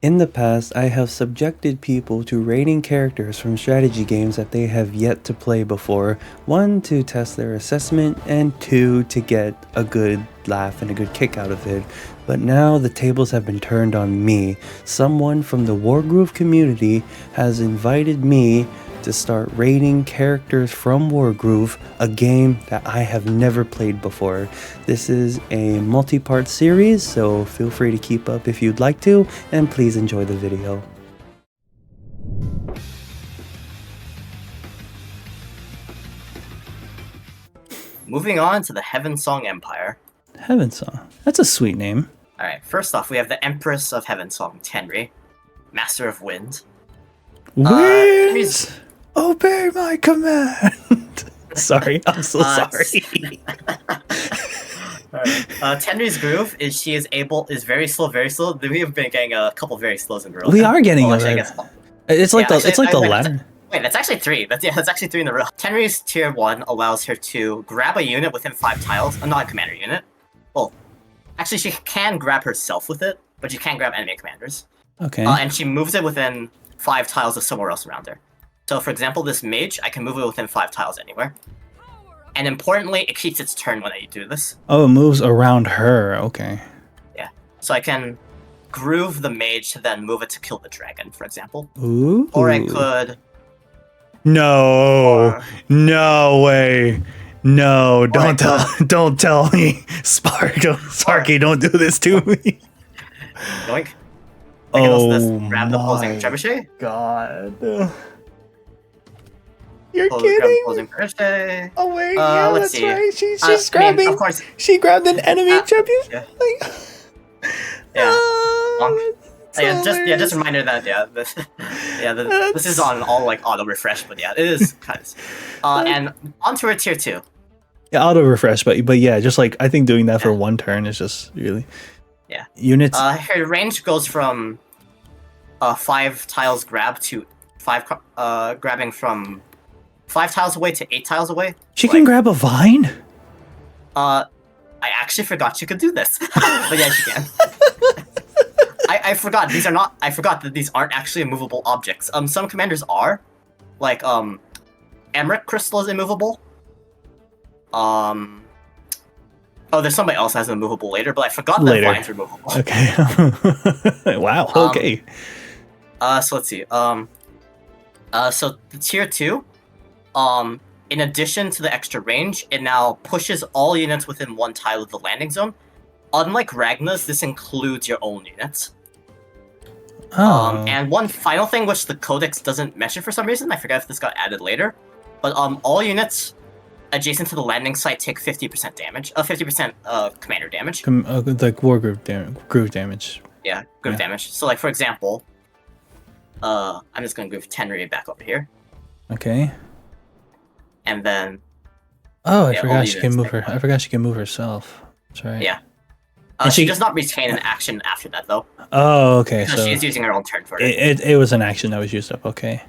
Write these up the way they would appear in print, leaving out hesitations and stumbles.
In the past, I have subjected people to rating characters from strategy games that they have yet to play before. One, to test their assessment, and two, to get a good laugh and a good kick out of it. But now the tables have been turned on me. Someone from the Wargroove community has invited me to start rating characters from Wargroove, a game that I have never played before. This is a multi-part series, so feel free to keep up if you'd like to, and please enjoy the video. Moving on to the Heavensong Empire. Heavensong. That's a sweet name. Alright, first off, we have the Empress of Heavensong, Tenri, Master of Wind. Winds! Obey my command! Sorry, I'm so sorry. Tenri's groove is she is very slow. We have been getting a couple very slows in a row. We are getting It's like the wait, ladder. Wait, that's actually three. That's actually three in a row. Tenri's tier 1 allows her to grab a unit within 5 tiles, not a commander unit. Well, actually she can grab herself with it, but she can't grab enemy commanders. Okay. And she moves it within 5 tiles of somewhere else around her. So for example, this mage, I can move it within 5 tiles anywhere. And importantly, it keeps its turn when I do this. Oh, it moves around her. Okay. Yeah. So I can groove the mage to then move it to kill the dragon, for example. Ooh. Or I could... No. No way. No, don't tell me. Sparky, don't do this to me. Yoink. Oh grab the opposing trebuchet. God. You're kidding? Oh wait, yeah, let's that's see. right. She's grabbing. Of course. She grabbed an enemy trebuchet. Yeah. Yeah. Just a reminder that this is on all like auto refresh, but yeah, it is kind of. And onto her tier 2. Yeah, auto refresh, but yeah, just like I think doing that for one turn is just really. Yeah. Units. Her range goes from 5 tiles grab to 5 grabbing from 5 tiles away to 8 tiles away. She can grab a vine? I actually forgot she could do this. But yeah, she can. I forgot that these aren't actually immovable objects. Some commanders are. Like, Emmerich Crystal is immovable. Oh, there's somebody else that has immovable later, but I forgot that vines are movable. Okay. Wow, okay. So let's see. So the tier 2, in addition to the extra range, it now pushes all units within 1 tile of the landing zone. Unlike Ragna's, this includes your own units. Oh. And one final thing which the codex doesn't mention for some reason, I forget if this got added later, but all units adjacent to the landing site take 50% damage, 50% commander damage. Like Wargroove damage. Yeah, groove damage. So like for example, I'm just gonna groove Tenri back over here. Okay. And then. Oh, I forgot she can move her. I forgot she can move herself. That's right. Yeah. She does not retain an action after that though. Oh, okay. So she's using her own turn for it. It was an action that was used up. Okay.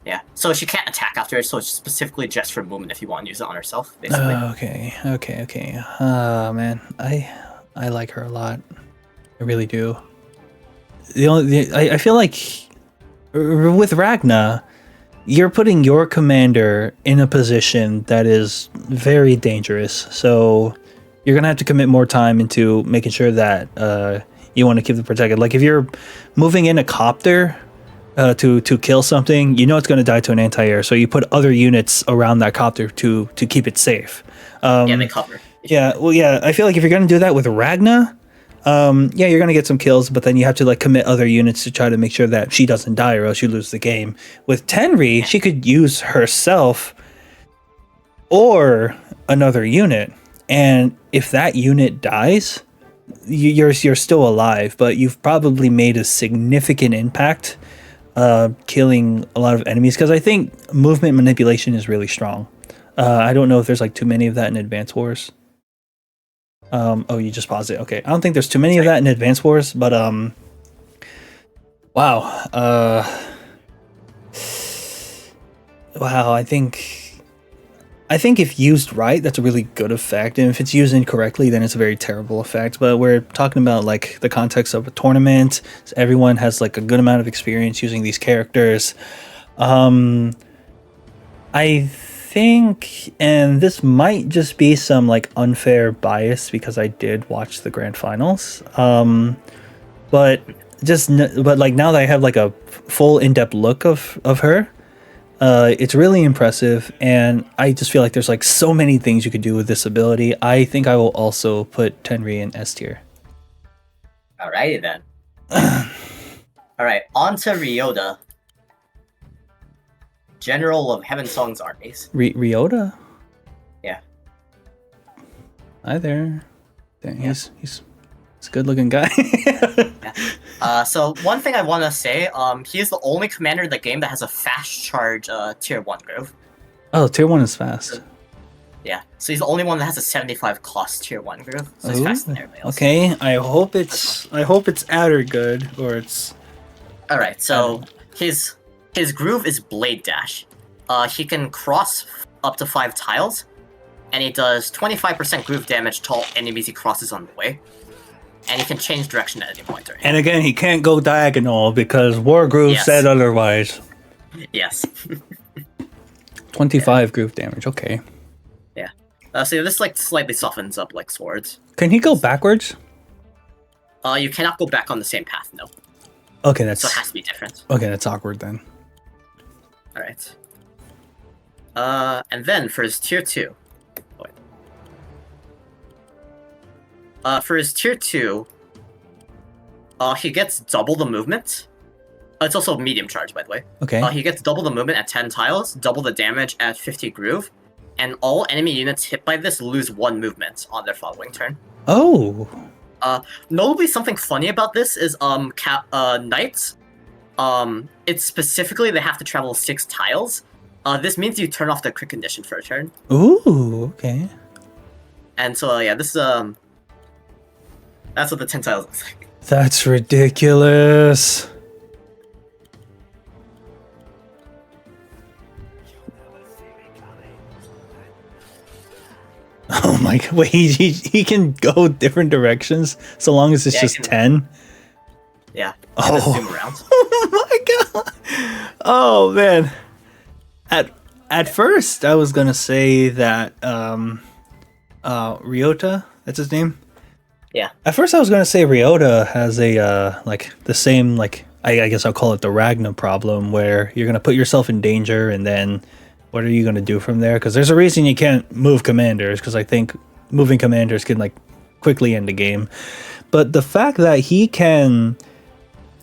Yeah. So she can't attack after it. So it's specifically just for movement if you want to use it on herself, basically. Okay. Man, I like her a lot. I really do. I feel like with Ragna, you're putting your commander in a position that is very dangerous. So you're gonna have to commit more time into making sure that you want to keep them protected. Like if you're moving in a copter to kill something, you know it's gonna die to an anti-air. So you put other units around that copter to keep it safe. They cover. Yeah, well, yeah. I feel like if you're gonna do that with Ragna, you're gonna get some kills, but then you have to like commit other units to try to make sure that she doesn't die, or else you lose the game. With Tenri, she could use herself or another unit, and if that unit dies, you're still alive, but you've probably made a significant impact, killing a lot of enemies. Because I think movement manipulation is really strong. I don't know if there's like too many of that in Advance Wars. Oh, you just paused it. Okay. I don't think there's too many of that in Advance Wars, but wow. Wow, I think I think if used right, that's a really good effect, and if it's used incorrectly, then it's a very terrible effect. But we're talking about like the context of a tournament. So everyone has like a good amount of experience using these characters. I think, and this might just be some like unfair bias because I did watch the grand finals. But but like now that I have like a full in-depth look of her, it's really impressive, and I just feel like there's like so many things you could do with this ability. I think I will also put Tenri in S tier. Alrighty then. Alright, on to Ryota, General of Heavensong's armies. Ryota? Yeah. Hi there. He's a good looking guy. Yeah. So one thing I want to say, he is the only commander in the game that has a fast charge tier 1 groove. Oh, tier 1 is fast. Yeah, so he's the only one that has a 75 cost tier 1 groove, so he's faster than everybody else. Okay, I hope it's Artorigold, or it's... Alright, so his groove is Blade Dash. He can cross up to 5 tiles, and he does 25% groove damage to all enemies he crosses on the way. And he can change direction at any point. And again, he can't go diagonal because Wargroove said otherwise. Yes. 25 groove damage, okay. Yeah. So this like slightly softens up like swords. Can he go backwards? You cannot go back on the same path, no. Okay, that's... So it has to be different. Okay, that's awkward then. Alright. And then for his tier 2. For his tier 2, he gets double the movement. It's also medium charge, by the way. Okay. He gets double the movement at 10 tiles, double the damage at 50 groove, and all enemy units hit by this lose 1 movement on their following turn. Oh. Notably, something funny about this is knights. It's specifically they have to travel 6 tiles. This means you turn off the crit condition for a turn. Ooh, okay. And so yeah, this that's what the 10 tiles looks like. That's ridiculous. Oh my god, wait, he can go different directions so long as it's just 10? Yeah. Oh. Zoom around. Oh my god. Oh man. At first I was gonna say that Ryota, that's his name? Yeah. At first I was gonna say Ryota has a like the same, like I guess I'll call it the Ragna problem, where you're gonna put yourself in danger and then what are you gonna do from there? Because there's a reason you can't move commanders, because I think moving commanders can like quickly end the game. But the fact that he can,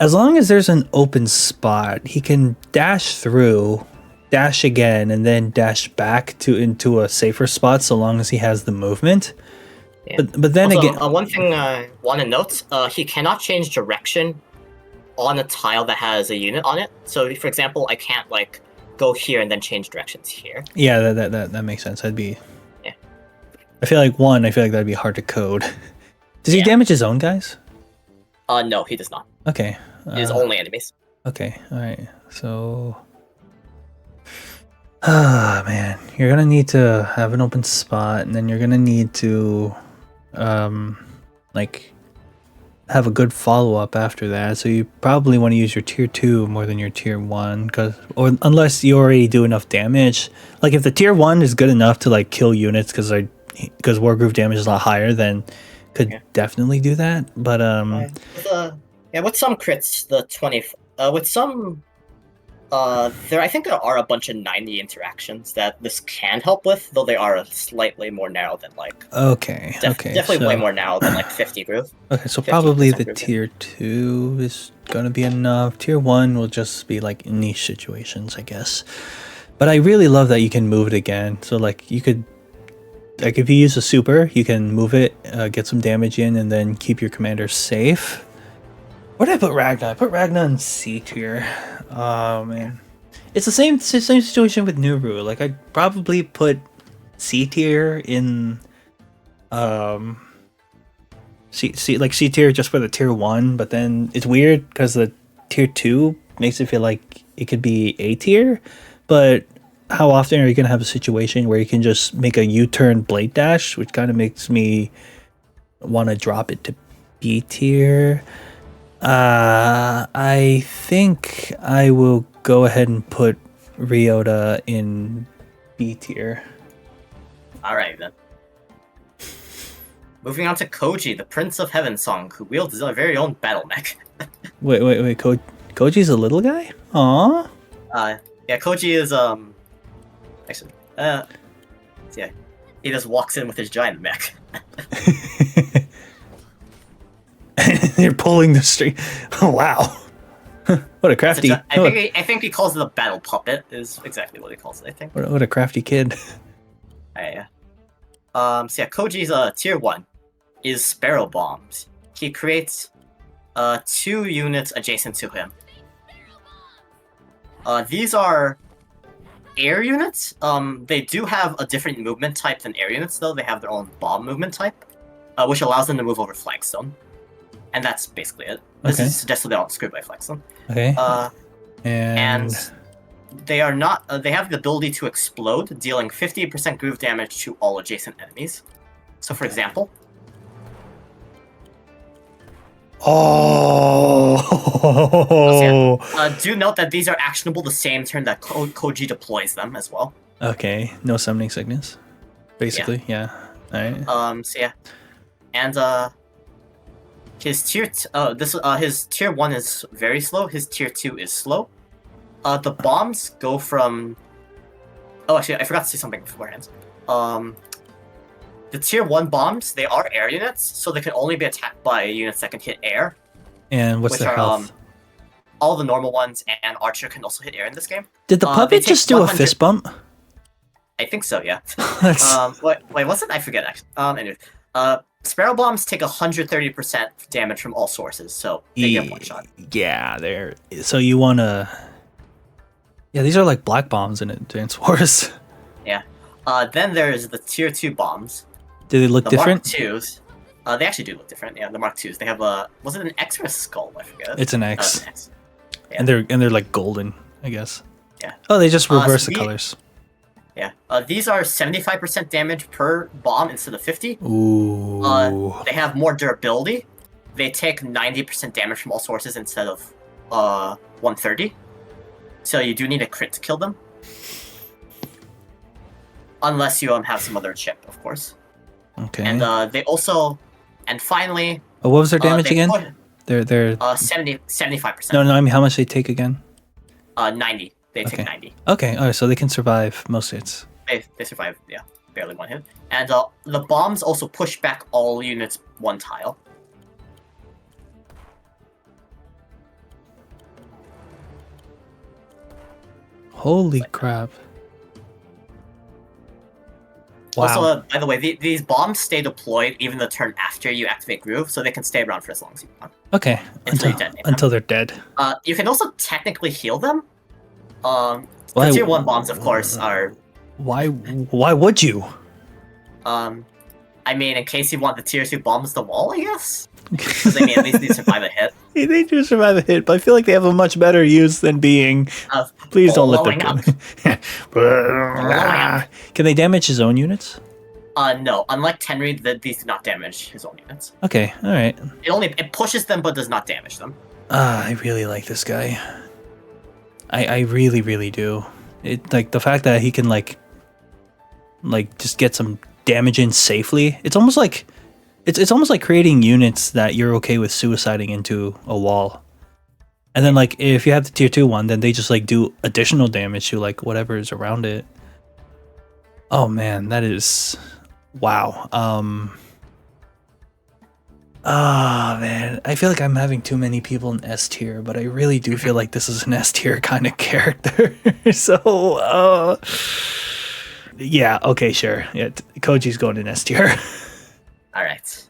as long as there's an open spot, he can dash through, dash again, and then dash back into a safer spot so long as he has the movement. Yeah. But then also, again, one thing I want to note, he cannot change direction on a tile that has a unit on it. So, for example, I can't like go here and then change directions here. Yeah, that makes sense. That'd be... Yeah. I feel like that'd be hard to code. Does he damage his own guys? No, he does not. Okay. His only enemies. Okay, alright. So... Ah, man. You're gonna need to have an open spot, and then you're gonna need to... like... have a good follow-up after that, so you probably want to use your tier 2 more than your tier 1, or unless you already do enough damage. Like if the tier 1 is good enough to like kill units because Wargroove damage is a lot higher, then could definitely do that. But with some crits, the 20 with some I think there are a bunch of 90 interactions that this can help with, though they are slightly more narrow than like... Definitely way more narrow than like 50 groove. Okay, so probably the tier 2 is gonna be enough. Tier 1 will just be like in niche situations, I guess. But I really love that you can move it again. So like you could... like if you use a super, you can move it, get some damage in, and then keep your commander safe. Where did I put Ragna? I put Ragna in C tier. Oh man, it's the same situation with Nuru. Like I'd probably put C tier in C tier just for the tier 1, but then it's weird because the tier 2 makes it feel like it could be A tier, but how often are you gonna have a situation where you can just make a U-turn blade dash, which kind of makes me want to drop it to B tier. I think I will go ahead and put Ryota in B tier. All right then. Moving on to Koji, the Prince of Heavensong, who wields his very own battle mech. Wait. Koji's a little guy? Aww. Yeah, Koji is actually yeah, he just walks in with his giant mech. You're pulling the string. Oh wow. What a crafty. I think he calls it a battle puppet. Is exactly what he calls it. I think. What a crafty kid. Yeah. So yeah, Koji's tier 1 is Sparrow Bombs. He creates 2 units adjacent to him. These are air units. They do have a different movement type than air units, though. They have their own bomb movement type, which allows them to move over flagstone. And that's basically it. This is suggested they don't screw by flagstone. Okay. And they are not. They have the ability to explode, dealing 50% groove damage to all adjacent enemies. So, for example. Do note that these are actionable the same turn that Koji deploys them as well. Okay, no summoning sickness. Basically, yeah. Alright. So yeah. And his tier his tier 1 is very slow, his tier 2 is slow. The bombs go from actually I forgot to say something beforehand. The tier 1 bombs, they are air units, so they can only be attacked by units that can hit air. And what's their health? All the normal ones, and Archer can also hit air in this game. Did the puppet just do a fist bump? I think so, yeah. Wait, what's it? I forget, actually. Anyway. Sparrow Bombs take 130% damage from all sources, so they get one shot. Yeah, they're... So you want to... Yeah, these are like black bombs in Advance Wars. Yeah. Then there's the tier 2 bombs. Do they look different? Mark 2s. They actually do look different. Yeah, the Mark 2s. They have a... Was it an X or a skull? I forget. It's an X. An X. Yeah. And they're like golden, I guess. Yeah. Oh, they just reverse the colors. Yeah. These are 75% damage per bomb instead of 50. Ooh. They have more durability. They take 90% damage from all sources instead of 130. So you do need a crit to kill them. Unless you have some other chip, of course. Okay. And they also... And finally... Oh, what was their damage again? They're 75%. No, I mean how much they take again? 90. They take 90. Okay, alright, so they can survive most hits. They survive, yeah. Barely one hit. And the bombs also push back all units 1 tile. Holy crap. Wow. Also, by the way, these bombs stay deployed even the turn after you activate Groove, so they can stay around for as long as you want. Okay, until they're dead. You can also technically heal them. The tier 1 bombs, of course, are... Why would you? I mean, in case you want the tier 2 bombs the wall, I guess? Because, I mean, at least they survive a hit. They do survive a hit, but I feel like they have a much better use than being... Please don't let them... Can they damage his own units? No. Unlike Tenri, these do not damage his own units. Okay, alright. It pushes them, but does not damage them. I really like this guy. I really, really do. It like the fact that he can like just get some damage in safely. It's almost like it's almost like creating units that you're okay with suiciding into a wall. And then like if you have the tier 2 one, then they just like do additional damage to like whatever is around it. Oh man, that is wow. Ah, man. I feel like I'm having too many people in S tier, but I really do feel like this is an S tier kind of character. So, yeah, okay, sure. Yeah, Koji's going in S tier. All right.